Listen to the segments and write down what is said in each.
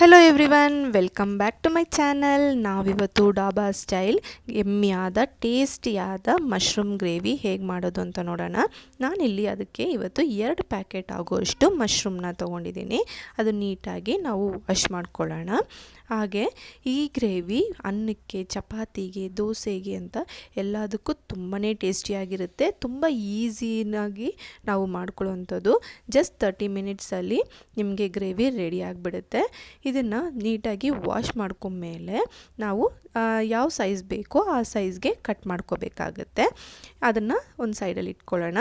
Hello everyone, welcome back to my channel. ನಾವಿವತ್ತು dhaba style ಎಮ್ಮಿಯಾದ ಟೇಸ್ಟಿಯಾದ ಮಶ್ರೂಮ್ ಗ್ರೇವಿ ಹೇಗೆ ಮಾಡೋದು ಅಂತ ನೋಡೋಣ. ನಾನಿಲ್ಲಿ ಅದಕ್ಕೆ ಇವತ್ತು 2 ಪ್ಯಾಕೆಟ್ ಆಗುವಷ್ಟು ಮಶ್ರೂಮ್ನ ತೊಗೊಂಡಿದ್ದೀನಿ. ಅದು ನೀಟಾಗಿ ನಾವು ವಾಶ್ ಮಾಡ್ಕೊಳ್ಳೋಣ. ಹಾಗೆ ಈ ಗ್ರೇವಿ ಅನ್ನಕ್ಕೆ, ಚಪಾತಿಗೆ, ದೋಸೆಗೆ ಅಂತ ಎಲ್ಲದಕ್ಕೂ ತುಂಬಾ ಟೇಸ್ಟಿಯಾಗಿರುತ್ತೆ. ತುಂಬ ಈಸಿಯಾಗಿ ನಾವು ಮಾಡ್ಕೊಳ್ಳೋವಂಥದ್ದು. ಜಸ್ಟ್ 30 ಮಿನಿಟ್ಸಲ್ಲಿ ನಿಮಗೆ ಗ್ರೇವಿ ರೆಡಿ ಆಗಿಬಿಡುತ್ತೆ. ಇದನ್ನು ನೀಟಾಗಿ ವಾಶ್ ಮಾಡ್ಕೊಂಡ್ಮೇಲೆ ನಾವು ಯಾವ ಸೈಜ್ ಬೇಕೋ ಆ ಸೈಜ್ಗೆ ಕಟ್ ಮಾಡ್ಕೋಬೇಕಾಗತ್ತೆ. ಅದನ್ನು ಒಂದು ಸೈಡಲ್ಲಿ ಇಟ್ಕೊಳ್ಳೋಣ.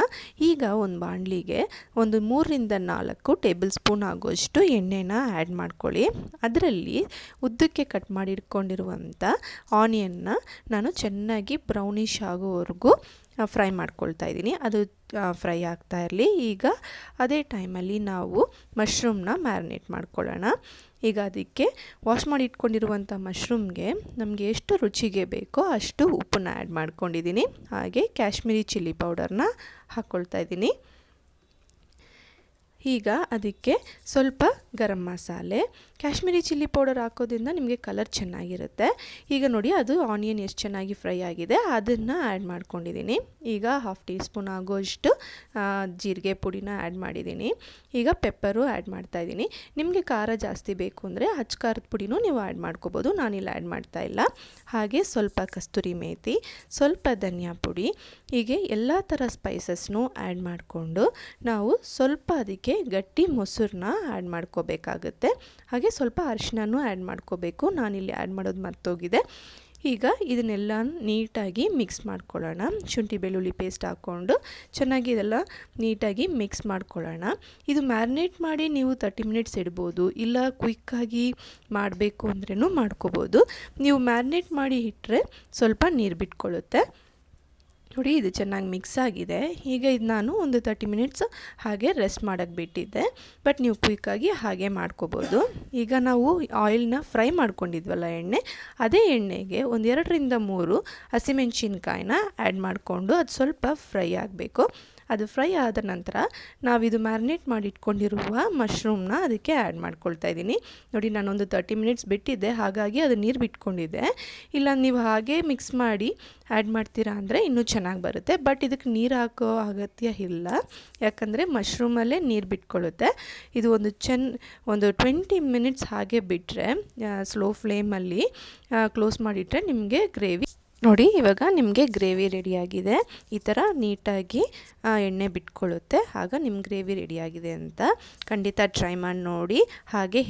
ಈಗ ಒಂದು ಬಾಣಲಿಗೆ ಒಂದು 3-4 ಟೇಬಲ್ ಸ್ಪೂನ್ ಆಗುವಷ್ಟು ಎಣ್ಣೆನ ಆ್ಯಡ್ ಮಾಡ್ಕೊಳ್ಳಿ. ಅದರಲ್ಲಿ ಉದ್ದಕ್ಕೆ ಕಟ್ ಮಾಡಿ ಇಟ್ಕೊಂಡಿರುವಂಥ ಆನಿಯನ್ನ ನಾನು ಚೆನ್ನಾಗಿ ಬ್ರೌನಿಷ್ ಆಗೋವರೆಗೂ ಫ್ರೈ ಮಾಡ್ಕೊಳ್ತಾ ಇದ್ದೀನಿ. ಅದು ಫ್ರೈ ಆಗ್ತಾ ಇರಲಿ. ಈಗ ಅದೇ ಟೈಮಲ್ಲಿ ನಾವು ಮಶ್ರೂಮ್ನ ಮ್ಯಾರಿನೇಟ್ ಮಾಡ್ಕೊಳ್ಳೋಣ. ಈಗ ಅದಕ್ಕೆ ವಾಶ್ ಮಾಡಿ ಇಟ್ಕೊಂಡಿರುವಂಥ ಮಶ್ರೂಮ್ಗೆ ನಮಗೆ ಎಷ್ಟು ರುಚಿಗೆ ಬೇಕೋ ಅಷ್ಟು ಉಪ್ಪನ್ನ ಆ್ಯಡ್ ಮಾಡ್ಕೊಂಡಿದ್ದೀನಿ. ಹಾಗೆ ಕಾಶ್ಮೀರಿ ಚಿಲ್ಲಿ ಪೌಡರ್ನ ಹಾಕ್ಕೊಳ್ತಾ ಇದ್ದೀನಿ. ಈಗ ಅದಕ್ಕೆ ಸ್ವಲ್ಪ ಗರಂ ಮಸಾಲೆ, ಕಾಶ್ಮೀರಿ ಚಿಲ್ಲಿ ಪೌಡರ್ ಹಾಕೋದ್ರಿಂದ ನಿಮಗೆ ಕಲರ್ ಚೆನ್ನಾಗಿರುತ್ತೆ. ಈಗ ನೋಡಿ, ಅದು ಆನಿಯನ್ ಎಷ್ಟು ಚೆನ್ನಾಗಿ ಫ್ರೈ ಆಗಿದೆ ಅದನ್ನು ಆ್ಯಡ್ ಮಾಡ್ಕೊಂಡಿದ್ದೀನಿ. ಈಗ 1/2 ಟೀ ಸ್ಪೂನ್ ಆಗೋಷ್ಟು ಜೀರಿಗೆ ಪುಡಿನ ಆ್ಯಡ್ ಮಾಡಿದ್ದೀನಿ. ಈಗ ಪೆಪ್ಪರು ಆ್ಯಡ್ ಮಾಡ್ತಾಯಿದ್ದೀನಿ. ನಿಮಗೆ ಖಾರ ಜಾಸ್ತಿ ಬೇಕು ಅಂದರೆ ಹಚ್ಚ ಖಾರದ ಪುಡಿನೂ ನೀವು ಆ್ಯಡ್ ಮಾಡ್ಕೋಬೋದು. ನಾನಿಲ್ಲಿ ಆ್ಯಡ್ ಮಾಡ್ತಾಯಿಲ್ಲ. ಹಾಗೆ ಸ್ವಲ್ಪ ಕಸ್ತೂರಿ ಮೇಥಿ, ಸ್ವಲ್ಪ ಧನಿಯಾ ಪುಡಿ, ಹೀಗೆ ಎಲ್ಲ ಥರ ಸ್ಪೈಸಸ್ನೂ ಆ್ಯಡ್ ಮಾಡಿಕೊಂಡು ನಾವು ಸ್ವಲ್ಪ ಅದಕ್ಕೆ ಗಟ್ಟಿ ಮೊಸರನ್ನ ಆ್ಯಡ್ ಮಾಡ್ಕೋಬೇಕಾಗುತ್ತೆ. ಹಾಗೆ ಸ್ವಲ್ಪ ಅರಿಶಿನನೂ ಆ್ಯಡ್ ಮಾಡ್ಕೋಬೇಕು. ನಾನಿಲ್ಲಿ ಆ್ಯಡ್ ಮಾಡೋದು ಮರ್ತೋಗಿದೆ. ಈಗ ಇದನ್ನೆಲ್ಲ ನೀಟಾಗಿ ಮಿಕ್ಸ್ ಮಾಡ್ಕೊಳ್ಳೋಣ. ಶುಂಠಿ ಬೆಳ್ಳುಳ್ಳಿ ಪೇಸ್ಟ್ ಹಾಕ್ಕೊಂಡು ಚೆನ್ನಾಗಿ ಇದೆಲ್ಲ ನೀಟಾಗಿ ಮಿಕ್ಸ್ ಮಾಡ್ಕೊಳ್ಳೋಣ. ಇದು ಮ್ಯಾರಿನೇಟ್ ಮಾಡಿ ನೀವು 30 ಮಿನಿಟ್ಸ್ ಇಡ್ಬೋದು, ಇಲ್ಲ ಕ್ವಿಕ್ಕಾಗಿ ಮಾಡಬೇಕು ಅಂದ್ರೂ ಮಾಡ್ಕೋಬೋದು. ನೀವು ಮ್ಯಾರಿನೇಟ್ ಮಾಡಿ ಇಟ್ಟರೆ ಸ್ವಲ್ಪ ನೀರು ಬಿಟ್ಕೊಳ್ಳುತ್ತೆ. ನೋಡಿ, ಇದು ಚೆನ್ನಾಗಿ ಮಿಕ್ಸ್ ಆಗಿದೆ. ಈಗ ಇದು ನಾನು ಒಂದು 30 ಮಿನಿಟ್ಸ್ ಹಾಗೆ ರೆಸ್ಟ್ ಮಾಡೋಕ್ಕೆ ಬಿಟ್ಟಿದ್ದೆ. ಬಟ್ ನೀವು ಕ್ವಿಕ್ಕಾಗಿ ಹಾಗೆ ಮಾಡ್ಕೋಬೋದು. ಈಗ ನಾವು ಆಯಿಲ್ನ ಫ್ರೈ ಮಾಡ್ಕೊಂಡಿದ್ವಲ್ಲ ಅದೇ ಎಣ್ಣೆಗೆ ಒಂದು 2-3 ಹಸಿಮೆಣ್ಸಿನ್ಕಾಯಿನ ಆ್ಯಡ್ ಮಾಡಿಕೊಂಡು ಅದು ಸ್ವಲ್ಪ ಫ್ರೈ ಆಗಬೇಕು. ಅದು ಫ್ರೈ ಆದ ನಂತರ ನಾವಿದು ಮ್ಯಾರಿನೇಟ್ ಮಾಡಿ ಇಟ್ಕೊಂಡಿರುವ ಮಶ್ರೂಮ್ನ ಅದಕ್ಕೆ ಆ್ಯಡ್ ಮಾಡ್ಕೊಳ್ತಾ ಇದ್ದೀನಿ. ನೋಡಿ, ನಾನೊಂದು 30 ಮಿನಿಟ್ಸ್ ಬಿಟ್ಟಿದ್ದೆ, ಹಾಗಾಗಿ ಅದು ನೀರು ಬಿಟ್ಕೊಂಡಿದ್ದೆ. ಇಲ್ಲ ನೀವು ಹಾಗೆ ಮಿಕ್ಸ್ ಮಾಡಿ ಆ್ಯಡ್ ಮಾಡ್ತೀರಾ ಅಂದರೆ ಇನ್ನೂ ಚೆನ್ನಾಗಿ ಬರುತ್ತೆ. ಬಟ್ ಇದಕ್ಕೆ ನೀರು ಹಾಕೋ ಅಗತ್ಯ ಇಲ್ಲ, ಯಾಕಂದರೆ ಮಶ್ರೂಮಲ್ಲೇ ನೀರು ಬಿಟ್ಕೊಳ್ಳುತ್ತೆ. ಇದು ಒಂದು 20 ಮಿನಿಟ್ಸ್ ಹಾಗೆ ಬಿಟ್ಟರೆ, ಸ್ಲೋ ಫ್ಲೇಮಲ್ಲಿ ಕ್ಲೋಸ್ ಮಾಡಿಟ್ರೆ ನಿಮಗೆ ಗ್ರೇವಿ ನೋಡಿ. ಇವಾಗ ನಿಮಗೆ ಗ್ರೇವಿ ರೆಡಿಯಾಗಿದೆ. ಈ ಥರ ನೀಟಾಗಿ ಎಣ್ಣೆ ಬಿಟ್ಕೊಳ್ಳುತ್ತೆ. ಆಗ ನಿಮ್ಮ ಗ್ರೇವಿ ರೆಡಿಯಾಗಿದೆ ಅಂತ ಖಂಡಿತ ಟ್ರೈ ಮಾಡಿ ನೋಡಿ. ಹಾಗೆ